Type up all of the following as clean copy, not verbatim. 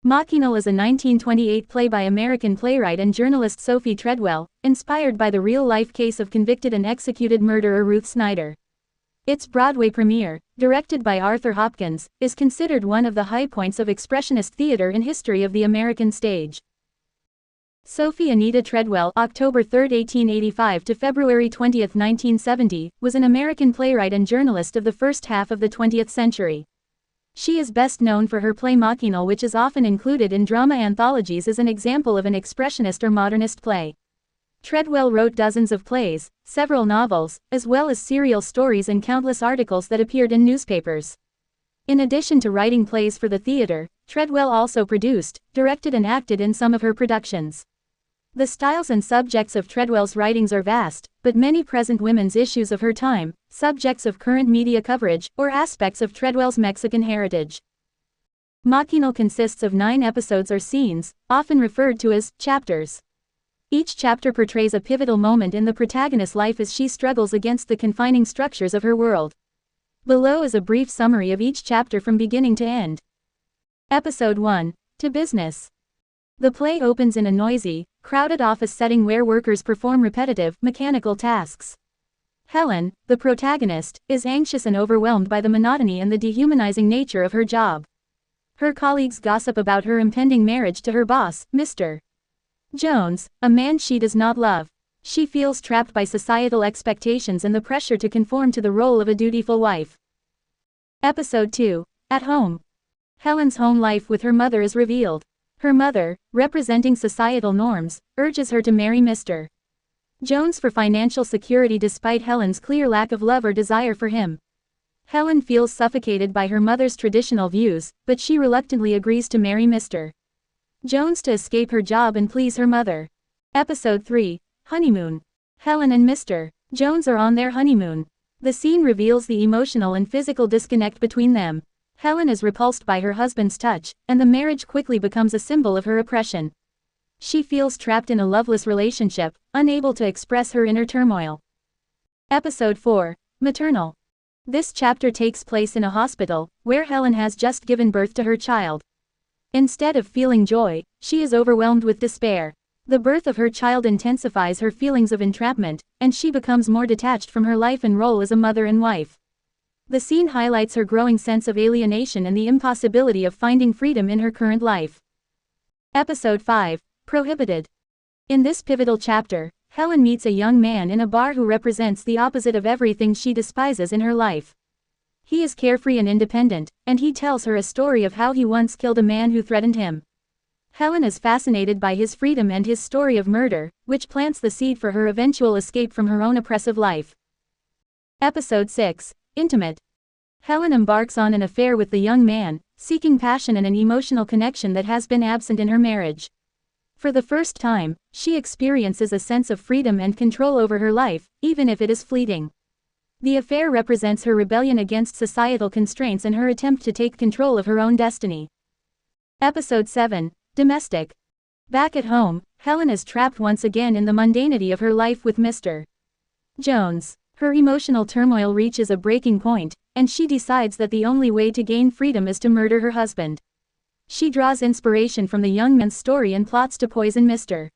Machinal is a 1928 play by American playwright and journalist Sophie Treadwell, inspired by the real-life case of convicted and executed murderer Ruth Snyder. Its Broadway premiere, directed by Arthur Hopkins, is considered one of the high points of expressionist theater in history of the American stage. Sophie Anita Treadwell, October 3, 1885 to February 20, 1970, was an American playwright and journalist of the first half of the 20th century. She is best known for her play Machinal, which is often included in drama anthologies as an example of an expressionist or modernist play. Treadwell wrote dozens of plays, several novels, as well as serial stories and countless articles that appeared in newspapers. In addition to writing plays for the theater, Treadwell also produced, directed and acted in some of her productions. The styles and subjects of Treadwell's writings are vast, but many present women's issues of her time, subjects of current media coverage, or aspects of Treadwell's Mexican heritage. Machinal consists of 9 episodes or scenes, often referred to as chapters. Each chapter portrays a pivotal moment in the protagonist's life as she struggles against the confining structures of her world. Below is a brief summary of each chapter from beginning to end. Episode 1. To Business. The play opens in a noisy, crowded office setting where workers perform repetitive, mechanical tasks. Helen, the protagonist, is anxious and overwhelmed by the monotony and the dehumanizing nature of her job. Her colleagues gossip about her impending marriage to her boss, Mr. Jones, a man she does not love. She feels trapped by societal expectations and the pressure to conform to the role of a dutiful wife. Episode 2. At Home. Helen's home life with her mother is revealed. Her mother, representing societal norms, urges her to marry Mr. Jones for financial security despite Helen's clear lack of love or desire for him. Helen feels suffocated by her mother's traditional views, but she reluctantly agrees to marry Mr. Jones to escape her job and please her mother. Episode 3. Honeymoon. Helen and Mr. Jones are on their honeymoon. The scene reveals the emotional and physical disconnect between them. Helen is repulsed by her husband's touch, and the marriage quickly becomes a symbol of her oppression. She feels trapped in a loveless relationship, unable to express her inner turmoil. Episode 4. Maternal. This chapter takes place in a hospital, where Helen has just given birth to her child. Instead of feeling joy, she is overwhelmed with despair. The birth of her child intensifies her feelings of entrapment, and she becomes more detached from her life and role as a mother and wife. The scene highlights her growing sense of alienation and the impossibility of finding freedom in her current life. Episode 5. Prohibited. In this pivotal chapter, Helen meets a young man in a bar who represents the opposite of everything she despises in her life. He is carefree and independent, and he tells her a story of how he once killed a man who threatened him. Helen is fascinated by his freedom and his story of murder, which plants the seed for her eventual escape from her own oppressive life. Episode 6. Intimate. Helen embarks on an affair with the young man, seeking passion and an emotional connection that has been absent in her marriage. For the first time, she experiences a sense of freedom and control over her life, even if it is fleeting. The affair represents her rebellion against societal constraints and her attempt to take control of her own destiny. Episode 7. Domestic. Back at home, Helen is trapped once again in the mundanity of her life with Mr. Jones. Her emotional turmoil reaches a breaking point, and she decides that the only way to gain freedom is to murder her husband. She draws inspiration from the young man's story and plots to poison Mr.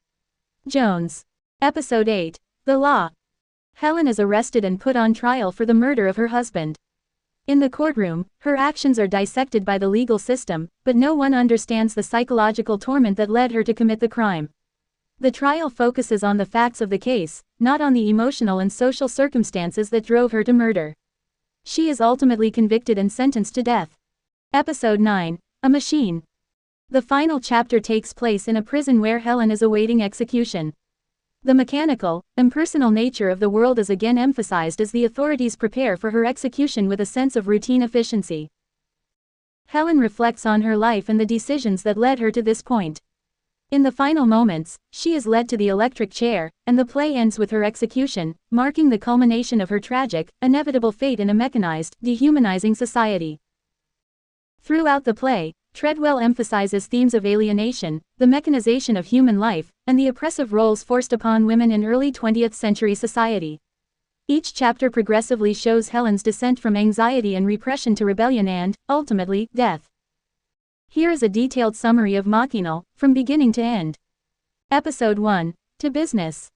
Jones. Episode 8. The Law. Helen is arrested and put on trial for the murder of her husband. In the courtroom, her actions are dissected by the legal system, but no one understands the psychological torment that led her to commit the crime. The trial focuses on the facts of the case, not on the emotional and social circumstances that drove her to murder. She is ultimately convicted and sentenced to death. Episode 9. A Machine. The final chapter takes place in a prison where Helen is awaiting execution. The mechanical, impersonal nature of the world is again emphasized as the authorities prepare for her execution with a sense of routine efficiency. Helen reflects on her life and the decisions that led her to this point. In the final moments, she is led to the electric chair, and the play ends with her execution, marking the culmination of her tragic, inevitable fate in a mechanized, dehumanizing society. Throughout the play, Treadwell emphasizes themes of alienation, the mechanization of human life, and the oppressive roles forced upon women in early 20th century society. Each chapter progressively shows Helen's descent from anxiety and repression to rebellion and, ultimately, death. Here is a detailed summary of Machinal, from beginning to end. Episode 1. To Business.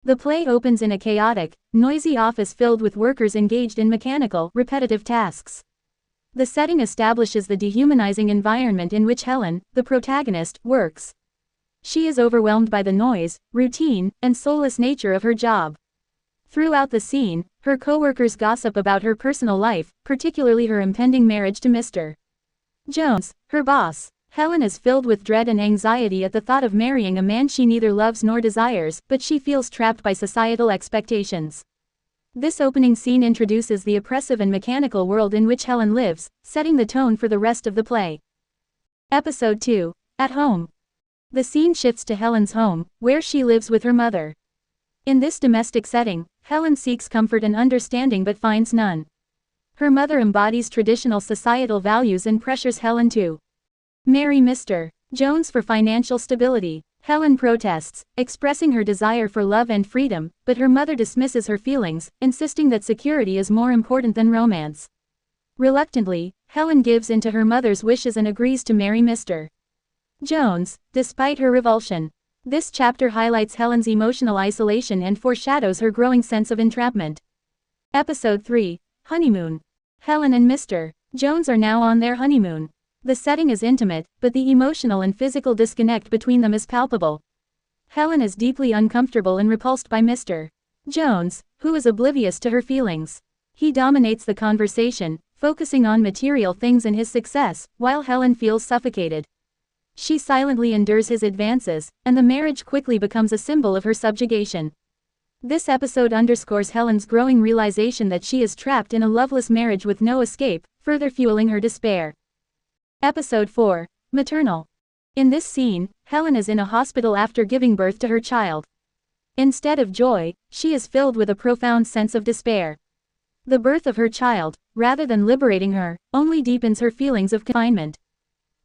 The play opens in a chaotic, noisy office filled with workers engaged in mechanical, repetitive tasks. The setting establishes the dehumanizing environment in which Helen, the protagonist, works. She is overwhelmed by the noise, routine, and soulless nature of her job. Throughout the scene, her co-workers gossip about her personal life, particularly her impending marriage to Mr. Jones, her boss. Helen is filled with dread and anxiety at the thought of marrying a man she neither loves nor desires, but she feels trapped by societal expectations. This opening scene introduces the oppressive and mechanical world in which Helen lives, setting the tone for the rest of the play. Episode 2. At Home. The scene shifts to Helen's home, where she lives with her mother. In this domestic setting, Helen seeks comfort and understanding but finds none. Her mother embodies traditional societal values and pressures Helen to marry Mr. Jones for financial stability. Helen protests, expressing her desire for love and freedom, but her mother dismisses her feelings, insisting that security is more important than romance. Reluctantly, Helen gives in to her mother's wishes and agrees to marry Mr. Jones, despite her revulsion. This chapter highlights Helen's emotional isolation and foreshadows her growing sense of entrapment. Episode 3. Honeymoon. Helen and Mr. Jones are now on their honeymoon. The setting is intimate, but the emotional and physical disconnect between them is palpable. Helen is deeply uncomfortable and repulsed by Mr. Jones, who is oblivious to her feelings. He dominates the conversation, focusing on material things and his success, while Helen feels suffocated. She silently endures his advances, and the marriage quickly becomes a symbol of her subjugation. This episode underscores Helen's growing realization that she is trapped in a loveless marriage with no escape, further fueling her despair. Episode 4. Maternal. In this scene, Helen is in a hospital after giving birth to her child. Instead of joy, she is filled with a profound sense of despair. The birth of her child, rather than liberating her, only deepens her feelings of confinement.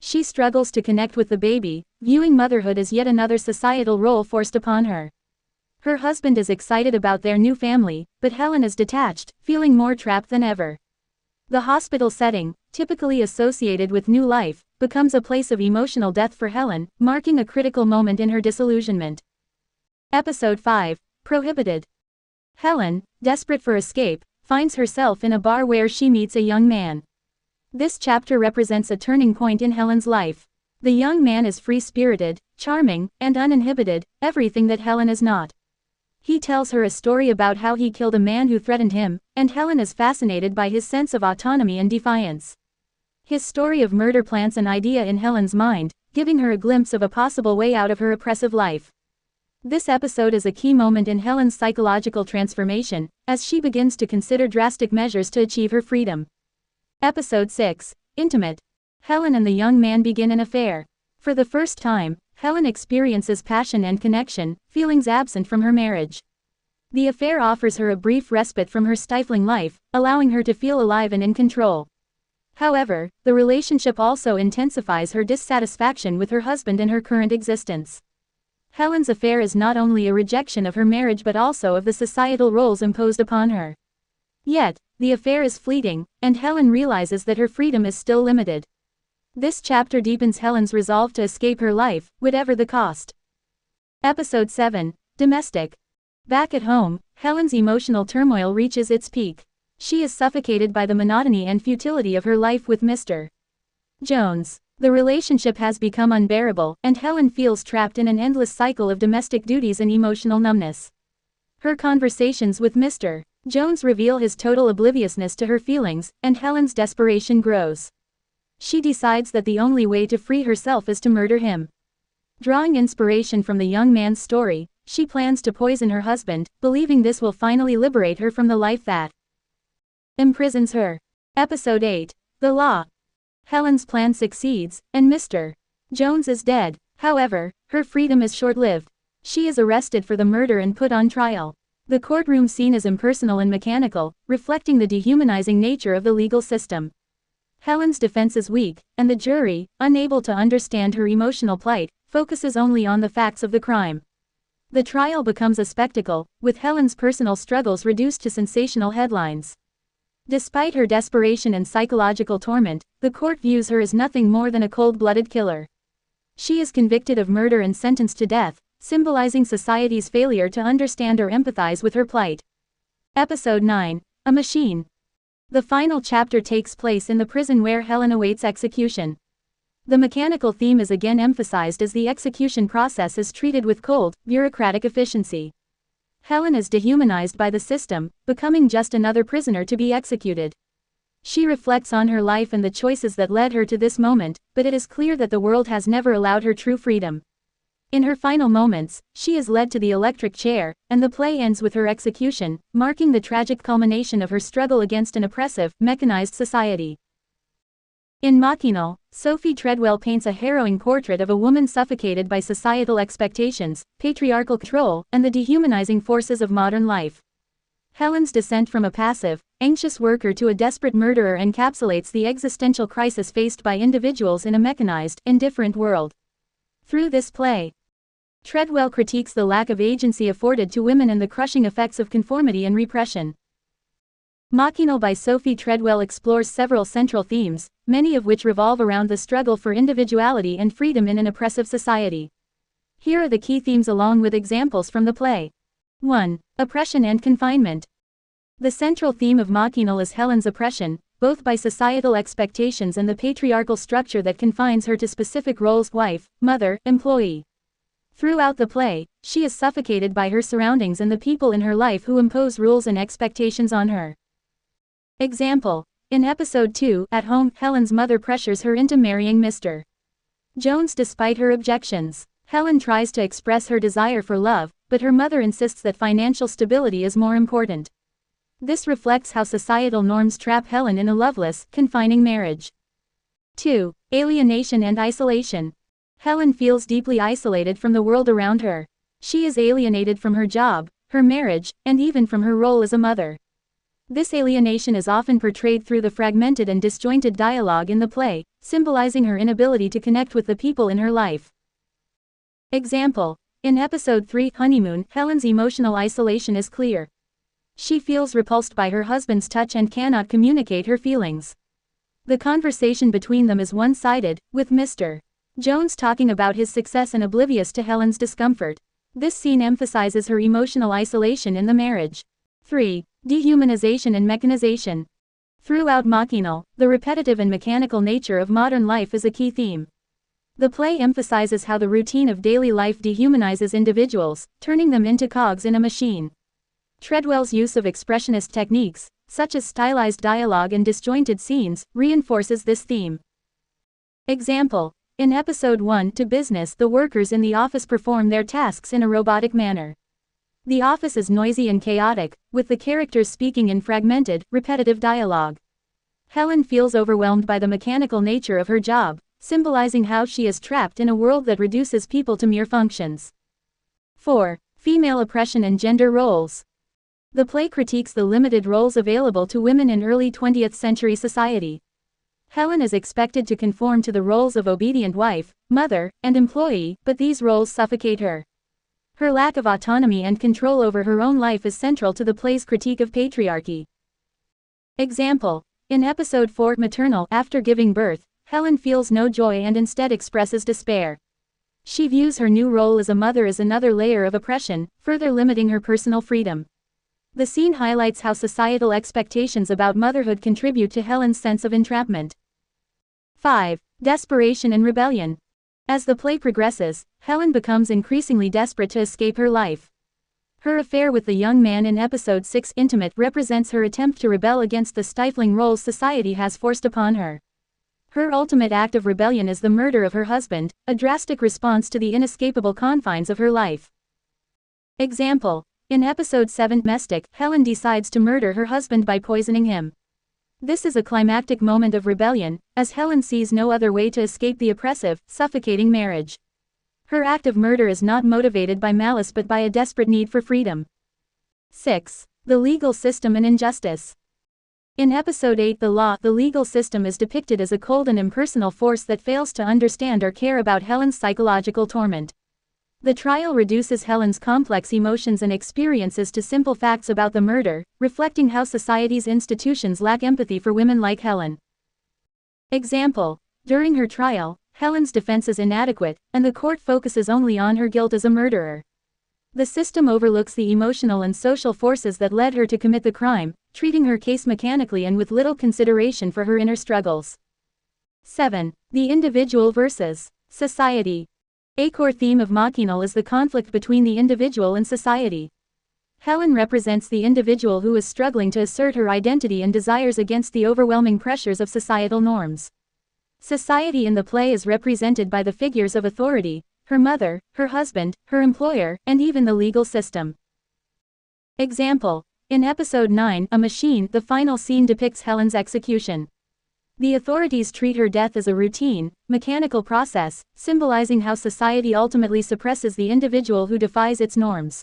She struggles to connect with the baby, viewing motherhood as yet another societal role forced upon her. Her husband is excited about their new family, but Helen is detached, feeling more trapped than ever. The hospital setting, typically associated with new life, becomes a place of emotional death for Helen, marking a critical moment in her disillusionment. Episode 5. Prohibited. Helen, desperate for escape, finds herself in a bar where she meets a young man. This chapter represents a turning point in Helen's life. The young man is free-spirited, charming, and uninhibited, everything that Helen is not. He tells her a story about how he killed a man who threatened him, and Helen is fascinated by his sense of autonomy and defiance. His story of murder plants an idea in Helen's mind, giving her a glimpse of a possible way out of her oppressive life. This episode is a key moment in Helen's psychological transformation, as she begins to consider drastic measures to achieve her freedom. Episode 6. Intimate. Helen and the young man begin an affair. For the first time, Helen experiences passion and connection, feelings absent from her marriage. The affair offers her a brief respite from her stifling life, allowing her to feel alive and in control. However, the relationship also intensifies her dissatisfaction with her husband and her current existence. Helen's affair is not only a rejection of her marriage but also of the societal roles imposed upon her. Yet, the affair is fleeting, and Helen realizes that her freedom is still limited. This chapter deepens Helen's resolve to escape her life, whatever the cost. Episode 7. Domestic. Back at home, Helen's emotional turmoil reaches its peak. She is suffocated by the monotony and futility of her life with Mr. Jones. The relationship has become unbearable, and Helen feels trapped in an endless cycle of domestic duties and emotional numbness. Her conversations with Mr. Jones reveal his total obliviousness to her feelings, and Helen's desperation grows. She decides that the only way to free herself is to murder him. Drawing inspiration from the young man's story, she plans to poison her husband, believing this will finally liberate her from the life that imprisons her. Episode 8. The Law. Helen's plan succeeds, and Mr. Jones is dead. However, her freedom is short-lived. She is arrested for the murder and put on trial. The courtroom scene is impersonal and mechanical, reflecting the dehumanizing nature of the legal system. Helen's defense is weak, and the jury, unable to understand her emotional plight, focuses only on the facts of the crime. The trial becomes a spectacle, with Helen's personal struggles reduced to sensational headlines. Despite her desperation and psychological torment, the court views her as nothing more than a cold-blooded killer. She is convicted of murder and sentenced to death, symbolizing society's failure to understand or empathize with her plight. Episode 9. A Machine. The final chapter takes place in the prison where Helen awaits execution. The mechanical theme is again emphasized as the execution process is treated with cold, bureaucratic efficiency. Helen is dehumanized by the system, becoming just another prisoner to be executed. She reflects on her life and the choices that led her to this moment, but it is clear that the world has never allowed her true freedom. In her final moments, she is led to the electric chair, and the play ends with her execution, marking the tragic culmination of her struggle against an oppressive, mechanized society. In Machinal, Sophie Treadwell paints a harrowing portrait of a woman suffocated by societal expectations, patriarchal control, and the dehumanizing forces of modern life. Helen's descent from a passive, anxious worker to a desperate murderer encapsulates the existential crisis faced by individuals in a mechanized, indifferent world. Through this play, Treadwell critiques the lack of agency afforded to women and the crushing effects of conformity and repression. Machinal by Sophie Treadwell explores several central themes, many of which revolve around the struggle for individuality and freedom in an oppressive society. Here are the key themes along with examples from the play. 1. Oppression and confinement. The central theme of Machinal is Helen's oppression, both by societal expectations and the patriarchal structure that confines her to specific roles: wife, mother, employee. Throughout the play, she is suffocated by her surroundings and the people in her life who impose rules and expectations on her. Example. In episode 2, At Home, Helen's mother pressures her into marrying Mr. Jones despite her objections. Helen tries to express her desire for love, but her mother insists that financial stability is more important. This reflects how societal norms trap Helen in a loveless, confining marriage. 2. Alienation and isolation. Helen feels deeply isolated from the world around her. She is alienated from her job, her marriage, and even from her role as a mother. This alienation is often portrayed through the fragmented and disjointed dialogue in the play, symbolizing her inability to connect with the people in her life. Example. In episode 3, Honeymoon, Helen's emotional isolation is clear. She feels repulsed by her husband's touch and cannot communicate her feelings. The conversation between them is one-sided, with Mr. Jones talking about his success and oblivious to Helen's discomfort. This scene emphasizes her emotional isolation in the marriage. 3. Dehumanization and mechanization. Throughout Machinal, the repetitive and mechanical nature of modern life is a key theme. The play emphasizes how the routine of daily life dehumanizes individuals, turning them into cogs in a machine. Treadwell's use of expressionist techniques, such as stylized dialogue and disjointed scenes, reinforces this theme. Example. In episode 1, To Business, the workers in the office perform their tasks in a robotic manner. The office is noisy and chaotic, with the characters speaking in fragmented, repetitive dialogue. Helen feels overwhelmed by the mechanical nature of her job, symbolizing how she is trapped in a world that reduces people to mere functions. 4. Female oppression and gender roles. The play critiques the limited roles available to women in early 20th century society. Helen is expected to conform to the roles of obedient wife, mother, and employee, but these roles suffocate her. Her lack of autonomy and control over her own life is central to the play's critique of patriarchy. Example. In episode 4, Maternal, after giving birth, Helen feels no joy and instead expresses despair. She views her new role as a mother as another layer of oppression, further limiting her personal freedom. The scene highlights how societal expectations about motherhood contribute to Helen's sense of entrapment. 5. Desperation and rebellion. As the play progresses, Helen becomes increasingly desperate to escape her life. Her affair with the young man in episode 6, Intimate, represents her attempt to rebel against the stifling roles society has forced upon her. Her ultimate act of rebellion is the murder of her husband, a drastic response to the inescapable confines of her life. Example. In episode 7, Domestic, Helen decides to murder her husband by poisoning him. This is a climactic moment of rebellion, as Helen sees no other way to escape the oppressive, suffocating marriage. Her act of murder is not motivated by malice but by a desperate need for freedom. 6. The legal system and injustice. In episode 8, The Law, the legal system is depicted as a cold and impersonal force that fails to understand or care about Helen's psychological torment. The trial reduces Helen's complex emotions and experiences to simple facts about the murder, reflecting how society's institutions lack empathy for women like Helen. Example: during her trial, Helen's defense is inadequate, and the court focuses only on her guilt as a murderer. The system overlooks the emotional and social forces that led her to commit the crime, treating her case mechanically and with little consideration for her inner struggles. 7. The individual versus society. A core theme of Machinal is the conflict between the individual and society. Helen represents the individual who is struggling to assert her identity and desires against the overwhelming pressures of societal norms. Society in the play is represented by the figures of authority: her mother, her husband, her employer, and even the legal system. Example: in episode 9, A Machine, the final scene depicts Helen's execution. The authorities treat her death as a routine, mechanical process, symbolizing how society ultimately suppresses the individual who defies its norms.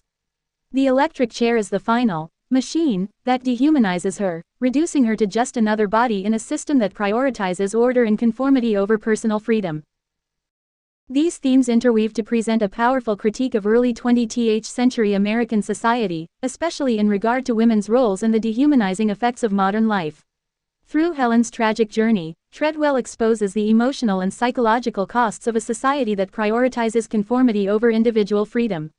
The electric chair is the final machine that dehumanizes her, reducing her to just another body in a system that prioritizes order and conformity over personal freedom. These themes interweave to present a powerful critique of early 20th century American society, especially in regard to women's roles and the dehumanizing effects of modern life. Through Helen's tragic journey, Treadwell exposes the emotional and psychological costs of a society that prioritizes conformity over individual freedom.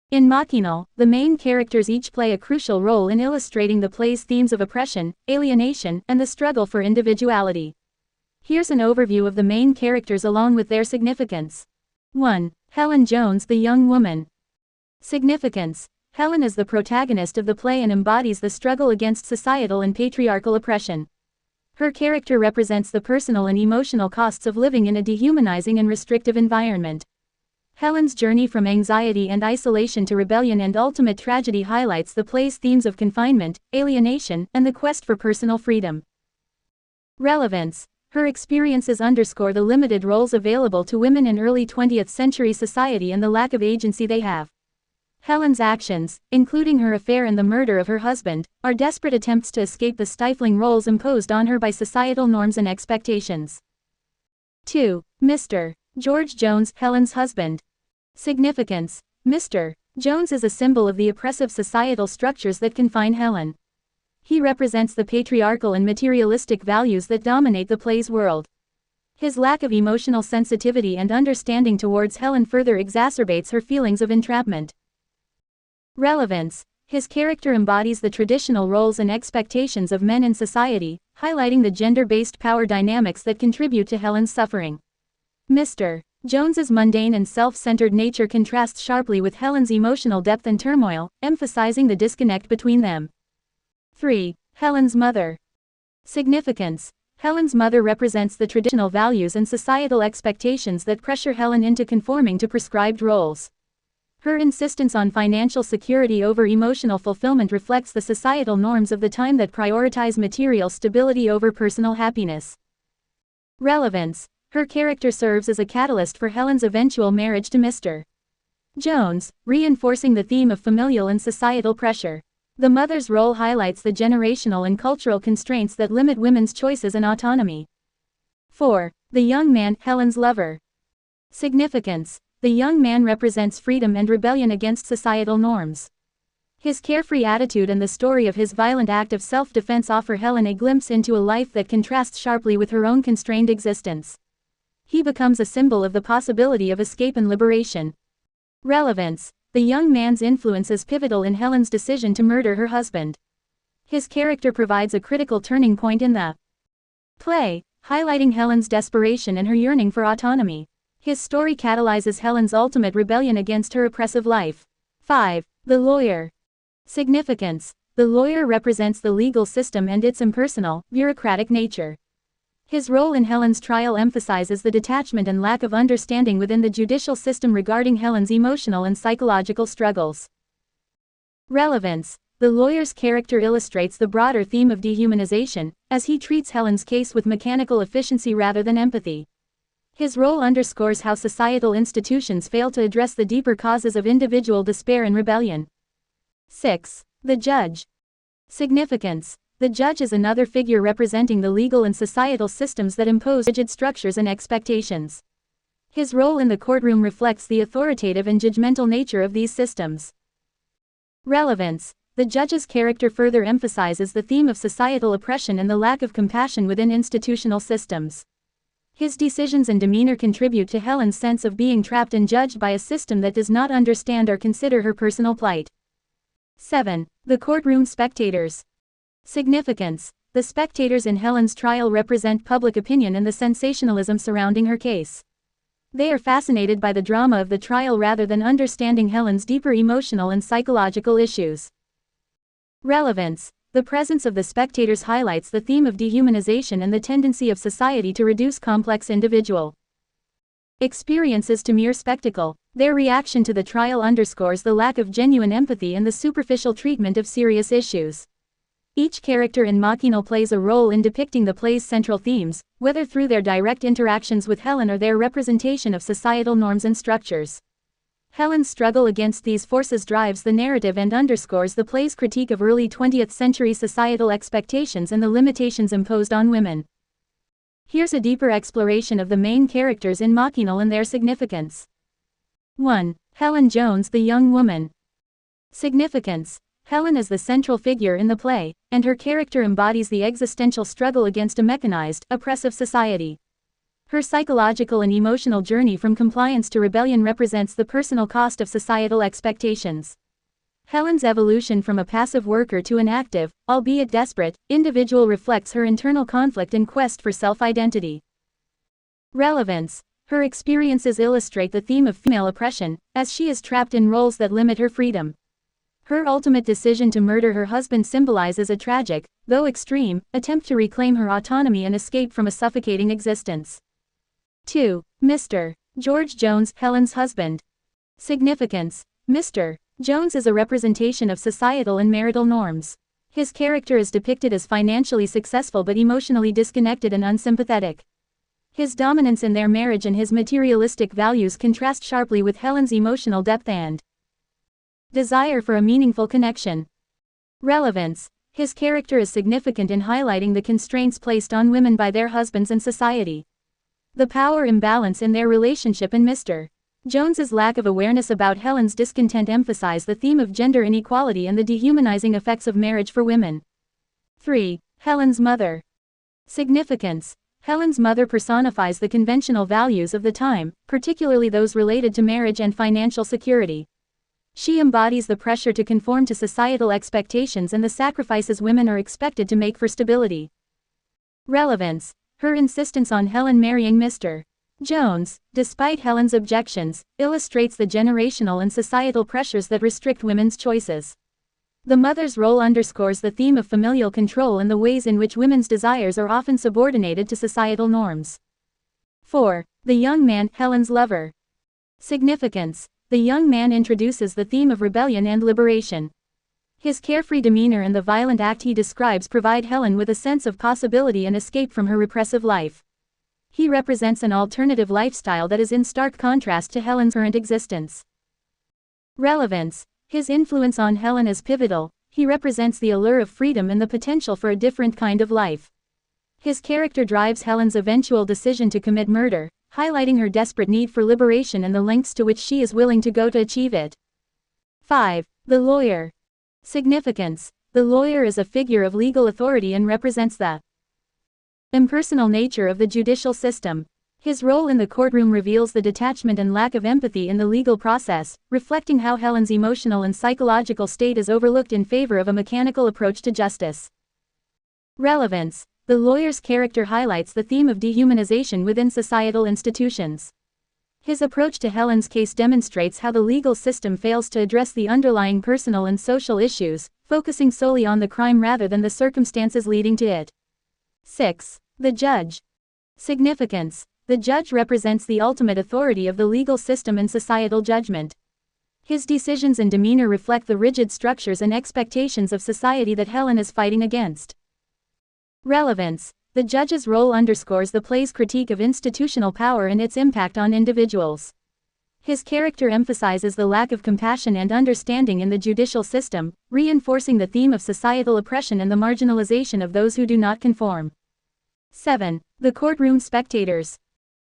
In Machinal, the main characters each play a crucial role in illustrating the play's themes of oppression, alienation, and the struggle for individuality. Here's an overview of the main characters along with their significance. 1. Helen Jones, the young woman. Significance: Helen is the protagonist of the play and embodies the struggle against societal and patriarchal oppression. Her character represents the personal and emotional costs of living in a dehumanizing and restrictive environment. Helen's journey from anxiety and isolation to rebellion and ultimate tragedy highlights the play's themes of confinement, alienation, and the quest for personal freedom. Relevance: her experiences underscore the limited roles available to women in early 20th century society and the lack of agency they have. Helen's actions, including her affair and the murder of her husband, are desperate attempts to escape the stifling roles imposed on her by societal norms and expectations. 2. Mr. George Jones, Helen's husband. Significance: Mr. Jones is a symbol of the oppressive societal structures that confine Helen. He represents the patriarchal and materialistic values that dominate the play's world. His lack of emotional sensitivity and understanding towards Helen further exacerbates her feelings of entrapment. Relevance: his character embodies the traditional roles and expectations of men in society, highlighting the gender-based power dynamics that contribute to Helen's suffering. Mr. Jones's mundane and self-centered nature contrasts sharply with Helen's emotional depth and turmoil, emphasizing the disconnect between them. 3. Helen's mother. Significance: Helen's mother represents the traditional values and societal expectations that pressure Helen into conforming to prescribed roles. Her insistence on financial security over emotional fulfillment reflects the societal norms of the time that prioritize material stability over personal happiness. Relevance: her character serves as a catalyst for Helen's eventual marriage to Mr. Jones, reinforcing the theme of familial and societal pressure. The mother's role highlights the generational and cultural constraints that limit women's choices and autonomy. 4. The young man, Helen's lover. Significance: the young man represents freedom and rebellion against societal norms. His carefree attitude and the story of his violent act of self-defense offer Helen a glimpse into a life that contrasts sharply with her own constrained existence. He becomes a symbol of the possibility of escape and liberation. Relevance: the young man's influence is pivotal in Helen's decision to murder her husband. His character provides a critical turning point in the play, highlighting Helen's desperation and her yearning for autonomy. His story catalyzes Helen's ultimate rebellion against her oppressive life. 5. The lawyer. Significance: the lawyer represents the legal system and its impersonal, bureaucratic nature. His role in Helen's trial emphasizes the detachment and lack of understanding within the judicial system regarding Helen's emotional and psychological struggles. Relevance: the lawyer's character illustrates the broader theme of dehumanization, as he treats Helen's case with mechanical efficiency rather than empathy. His role underscores how societal institutions fail to address the deeper causes of individual despair and rebellion. 6. The judge. Significance: the judge is another figure representing the legal and societal systems that impose rigid structures and expectations. His role in the courtroom reflects the authoritative and judgmental nature of these systems. Relevance. The judge's character further emphasizes the theme of societal oppression and the lack of compassion within institutional systems. His decisions and demeanor contribute to Helen's sense of being trapped and judged by a system that does not understand or consider her personal plight. 7. The courtroom spectators. Significance. The spectators in Helen's trial represent public opinion and the sensationalism surrounding her case. They are fascinated by the drama of the trial rather than understanding Helen's deeper emotional and psychological issues. Relevance. The presence of the spectators highlights the theme of dehumanization and the tendency of society to reduce complex individual experiences to mere spectacle. Their reaction to the trial underscores the lack of genuine empathy and the superficial treatment of serious issues. Each character in Machinal plays a role in depicting the play's central themes, whether through their direct interactions with Helen or their representation of societal norms and structures. Helen's struggle against these forces drives the narrative and underscores the play's critique of early 20th century societal expectations and the limitations imposed on women. Here's a deeper exploration of the main characters in Machinal and their significance. 1. Helen Jones, the young woman. Significance. Helen is the central figure in the play, and her character embodies the existential struggle against a mechanized, oppressive society. Her psychological and emotional journey from compliance to rebellion represents the personal cost of societal expectations. Helen's evolution from a passive worker to an active, albeit desperate, individual reflects her internal conflict and quest for self-identity. Relevance. Her experiences illustrate the theme of female oppression, as she is trapped in roles that limit her freedom. Her ultimate decision to murder her husband symbolizes a tragic, though extreme, attempt to reclaim her autonomy and escape from a suffocating existence. 2. Mr. George Jones, Helen's husband. Significance. Mr. Jones is a representation of societal and marital norms. His character is depicted as financially successful but emotionally disconnected and unsympathetic. His dominance in their marriage and his materialistic values contrast sharply with Helen's emotional depth and desire for a meaningful connection. Relevance. His character is significant in highlighting the constraints placed on women by their husbands and society. The power imbalance in their relationship and Mr. Jones's lack of awareness about Helen's discontent emphasize the theme of gender inequality and the dehumanizing effects of marriage for women. 3. Helen's mother. Significance. Helen's mother personifies the conventional values of the time, particularly those related to marriage and financial security. She embodies the pressure to conform to societal expectations and the sacrifices women are expected to make for stability. Relevance. Her insistence on Helen marrying Mr. Jones, despite Helen's objections, illustrates the generational and societal pressures that restrict women's choices. The mother's role underscores the theme of familial control and the ways in which women's desires are often subordinated to societal norms. 4. The young man, Helen's lover. Significance. The young man introduces the theme of rebellion and liberation. His carefree demeanor and the violent act he describes provide Helen with a sense of possibility and escape from her repressive life. He represents an alternative lifestyle that is in stark contrast to Helen's current existence. Relevance. His influence on Helen is pivotal. He represents the allure of freedom and the potential for a different kind of life. His character drives Helen's eventual decision to commit murder, highlighting her desperate need for liberation and the lengths to which she is willing to go to achieve it. 5. The lawyer. Significance. The lawyer is a figure of legal authority and represents the impersonal nature of the judicial system. His role in the courtroom reveals the detachment and lack of empathy in the legal process, reflecting how Helen's emotional and psychological state is overlooked in favor of a mechanical approach to justice. Relevance. The lawyer's character highlights the theme of dehumanization within societal institutions. His approach to Helen's case demonstrates how the legal system fails to address the underlying personal and social issues, focusing solely on the crime rather than the circumstances leading to it. 6. The judge. Significance. The judge represents the ultimate authority of the legal system and societal judgment. His decisions and demeanor reflect the rigid structures and expectations of society that Helen is fighting against. Relevance. The judge's role underscores the play's critique of institutional power and its impact on individuals. His character emphasizes the lack of compassion and understanding in the judicial system, reinforcing the theme of societal oppression and the marginalization of those who do not conform. 7. The courtroom spectators.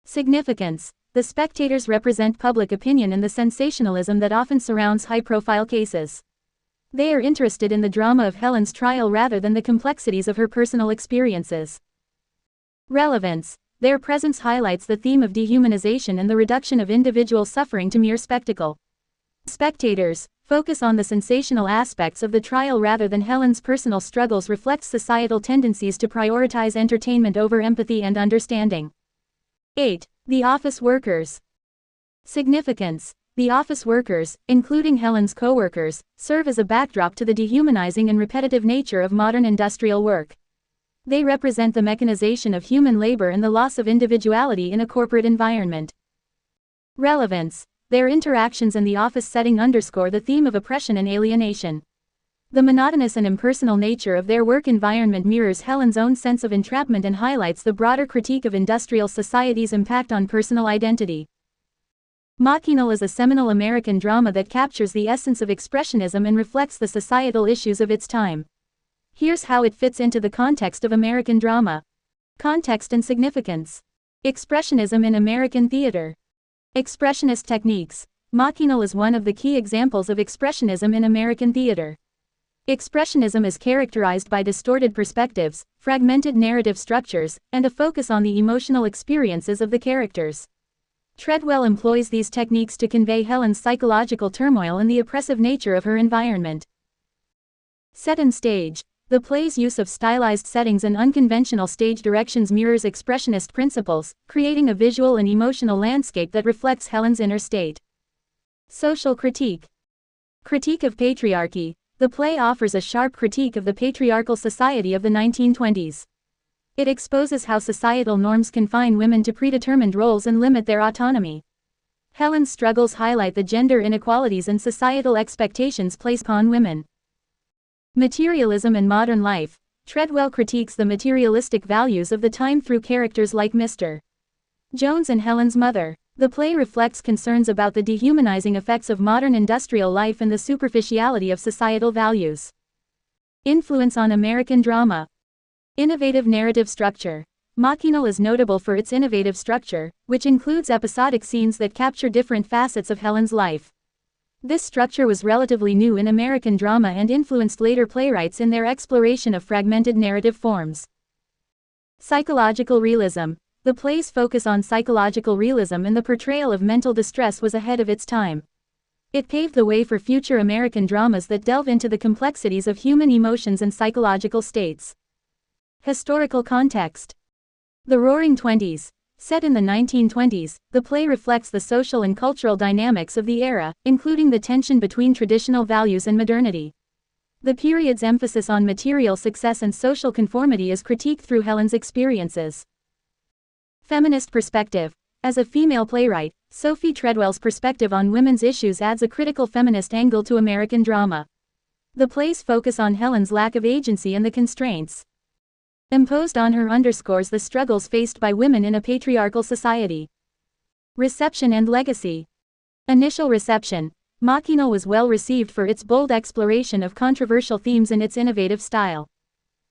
Significance. The spectators represent public opinion and the sensationalism that often surrounds high-profile cases. They are interested in the drama of Helen's trial rather than the complexities of her personal experiences. Relevance. Their presence highlights the theme of dehumanization and the reduction of individual suffering to mere spectacle. Spectators focus on the sensational aspects of the trial rather than Helen's personal struggles reflects societal tendencies to prioritize entertainment over empathy and understanding. 8. The office workers. Significance. The office workers, including Helen's co-workers, serve as a backdrop to the dehumanizing and repetitive nature of modern industrial work. They represent the mechanization of human labor and the loss of individuality in a corporate environment. Relevance. Their interactions in the office setting underscore the theme of oppression and alienation. The monotonous and impersonal nature of their work environment mirrors Helen's own sense of entrapment and highlights the broader critique of industrial society's impact on personal identity. Machinal is a seminal American drama that captures the essence of expressionism and reflects the societal issues of its time. Here's how it fits into the context of American drama. Context and significance. Expressionism in American theater. Expressionist techniques. Machinal is one of the key examples of expressionism in American theater. Expressionism is characterized by distorted perspectives, fragmented narrative structures, and a focus on the emotional experiences of the characters. Treadwell employs these techniques to convey Helen's psychological turmoil and the oppressive nature of her environment. Set and stage. The play's use of stylized settings and unconventional stage directions mirrors expressionist principles, creating a visual and emotional landscape that reflects Helen's inner state. Social critique. Critique of patriarchy. The play offers a sharp critique of the patriarchal society of the 1920s. It exposes how societal norms confine women to predetermined roles and limit their autonomy. Helen's struggles highlight the gender inequalities and societal expectations placed upon women. Materialism in modern life. Treadwell critiques the materialistic values of the time through characters like Mr. Jones and Helen's mother. The play reflects concerns about the dehumanizing effects of modern industrial life and the superficiality of societal values. Influence on American drama. Innovative narrative structure. Machinal is notable for its innovative structure, which includes episodic scenes that capture different facets of Helen's life. This structure was relatively new in American drama and influenced later playwrights in their exploration of fragmented narrative forms. Psychological realism. The play's focus on psychological realism and the portrayal of mental distress was ahead of its time. It paved the way for future American dramas that delve into the complexities of human emotions and psychological states. Historical context. The Roaring Twenties. Set in the 1920s, the play reflects the social and cultural dynamics of the era, including the tension between traditional values and modernity. The period's emphasis on material success and social conformity is critiqued through Helen's experiences. Feminist perspective. As a female playwright, Sophie Treadwell's perspective on women's issues adds a critical feminist angle to American drama. The play's focus on Helen's lack of agency and the constraints imposed on her underscores the struggles faced by women in a patriarchal society. Reception and legacy. Initial reception. Machinal was well received for its bold exploration of controversial themes and its innovative style.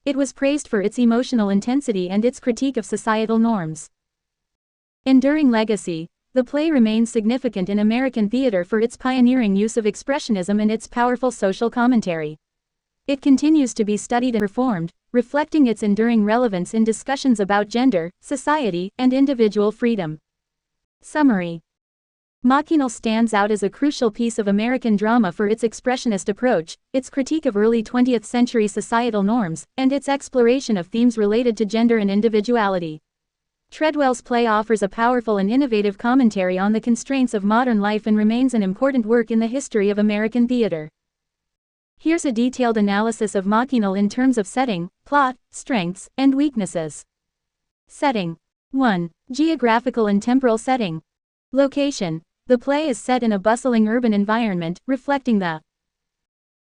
It was praised for its emotional intensity and its critique of societal norms. Enduring legacy. The play remains significant in American theater for its pioneering use of expressionism and its powerful social commentary. It continues to be studied and performed, reflecting its enduring relevance in discussions about gender, society, and individual freedom. Summary. Machinal stands out as a crucial piece of American drama for its expressionist approach, its critique of early 20th century societal norms, and its exploration of themes related to gender and individuality. Treadwell's play offers a powerful and innovative commentary on the constraints of modern life and remains an important work in the history of American theater. Here's a detailed analysis of Machinal in terms of setting, plot, strengths, and weaknesses. Setting. 1. Geographical and temporal setting. Location. The play is set in a bustling urban environment, reflecting the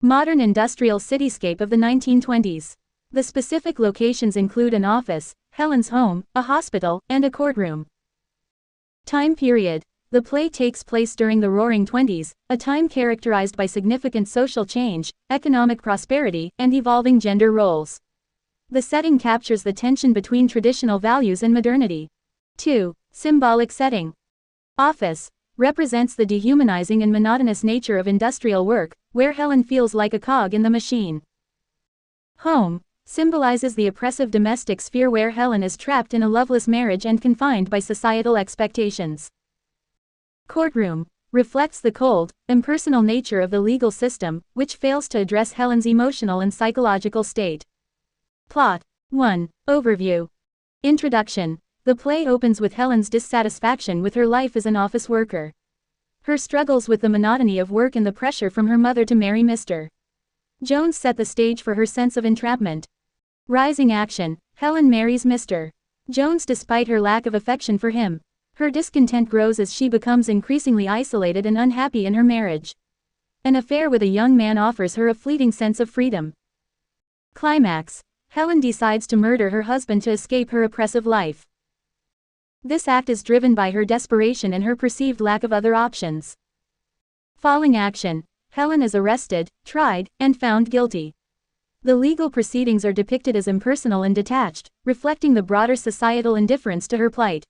modern industrial cityscape of the 1920s. The specific locations include an office, Helen's home, a hospital, and a courtroom. Time period. The play takes place during the Roaring Twenties, a time characterized by significant social change, economic prosperity, and evolving gender roles. The setting captures the tension between traditional values and modernity. 2. Symbolic setting. Office represents the dehumanizing and monotonous nature of industrial work, where Helen feels like a cog in the machine. Home symbolizes the oppressive domestic sphere where Helen is trapped in a loveless marriage and confined by societal expectations. Courtroom reflects the cold, impersonal nature of the legal system, which fails to address Helen's emotional and psychological state. Plot. 1. Overview. Introduction. The play opens with Helen's dissatisfaction with her life as an office worker. Her struggles with the monotony of work and the pressure from her mother to marry Mr. Jones set the stage for her sense of entrapment. Rising action. Helen marries Mr. Jones despite her lack of affection for him. Her discontent grows as she becomes increasingly isolated and unhappy in her marriage. An affair with a young man offers her a fleeting sense of freedom. Climax. Helen decides to murder her husband to escape her oppressive life. This act is driven by her desperation and her perceived lack of other options. Falling action. Helen is arrested, tried, and found guilty. The legal proceedings are depicted as impersonal and detached, reflecting the broader societal indifference to her plight.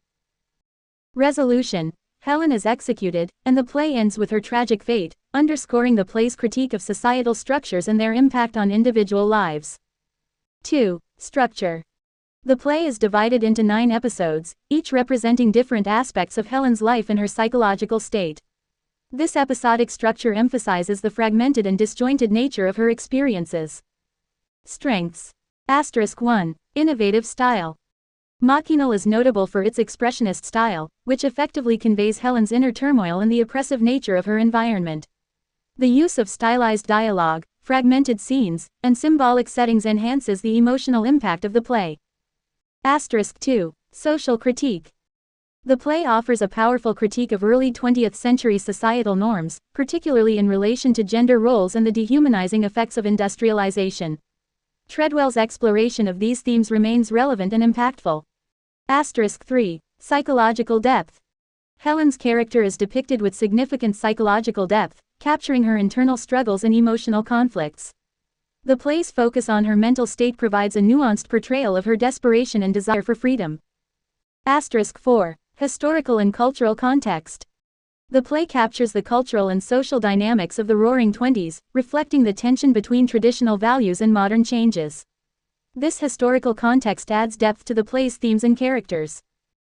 Resolution. Helen is executed, and the play ends with her tragic fate, underscoring the play's critique of societal structures and their impact on individual lives. 2. Structure. The play is divided into 9 episodes, each representing different aspects of Helen's life and her psychological state. This episodic structure emphasizes the fragmented and disjointed nature of her experiences. Strengths. 1. Innovative style. Machinal is notable for its expressionist style, which effectively conveys Helen's inner turmoil and the oppressive nature of her environment. The use of stylized dialogue, fragmented scenes, and symbolic settings enhances the emotional impact of the play. 2. Social critique. The play offers a powerful critique of early 20th century societal norms, particularly in relation to gender roles and the dehumanizing effects of industrialization. Treadwell's exploration of these themes remains relevant and impactful. 3. Psychological depth. Helen's character is depicted with significant psychological depth, capturing her internal struggles and emotional conflicts. The play's focus on her mental state provides a nuanced portrayal of her desperation and desire for freedom. 4. Historical and cultural context. The play captures the cultural and social dynamics of the Roaring Twenties, reflecting the tension between traditional values and modern changes. This historical context adds depth to the play's themes and characters.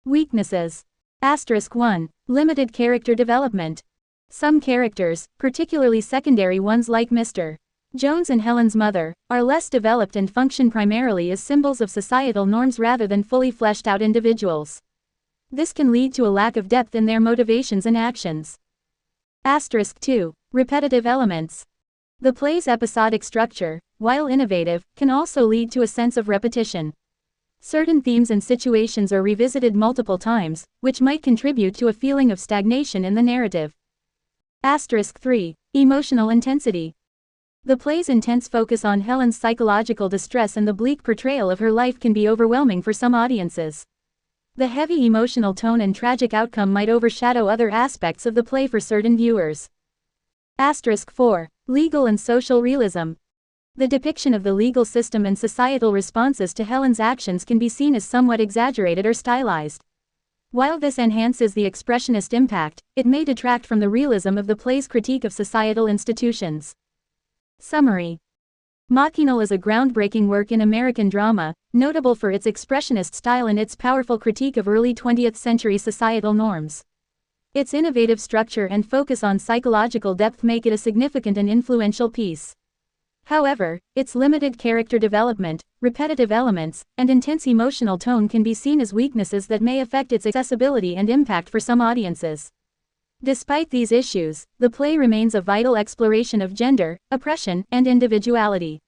Weaknesses. 1. Limited character development. Some characters, particularly secondary ones like Mr. Jones and Helen's mother, are less developed and function primarily as symbols of societal norms rather than fully fleshed out individuals. This can lead to a lack of depth in their motivations and actions. 2. Repetitive elements. The play's episodic structure, while innovative, can also lead to a sense of repetition. Certain themes and situations are revisited multiple times, which might contribute to a feeling of stagnation in the narrative. 3. Emotional intensity. The play's intense focus on Helen's psychological distress and the bleak portrayal of her life can be overwhelming for some audiences. The heavy emotional tone and tragic outcome might overshadow other aspects of the play for certain viewers. 4. Legal and social realism. The depiction of the legal system and societal responses to Helen's actions can be seen as somewhat exaggerated or stylized. While this enhances the expressionist impact, it may detract from the realism of the play's critique of societal institutions. Summary. Machinal is a groundbreaking work in American drama, notable for its expressionist style and its powerful critique of early 20th century societal norms. Its innovative structure and focus on psychological depth make it a significant and influential piece. However, its limited character development, repetitive elements, and intense emotional tone can be seen as weaknesses that may affect its accessibility and impact for some audiences. Despite these issues, the play remains a vital exploration of gender, oppression, and individuality.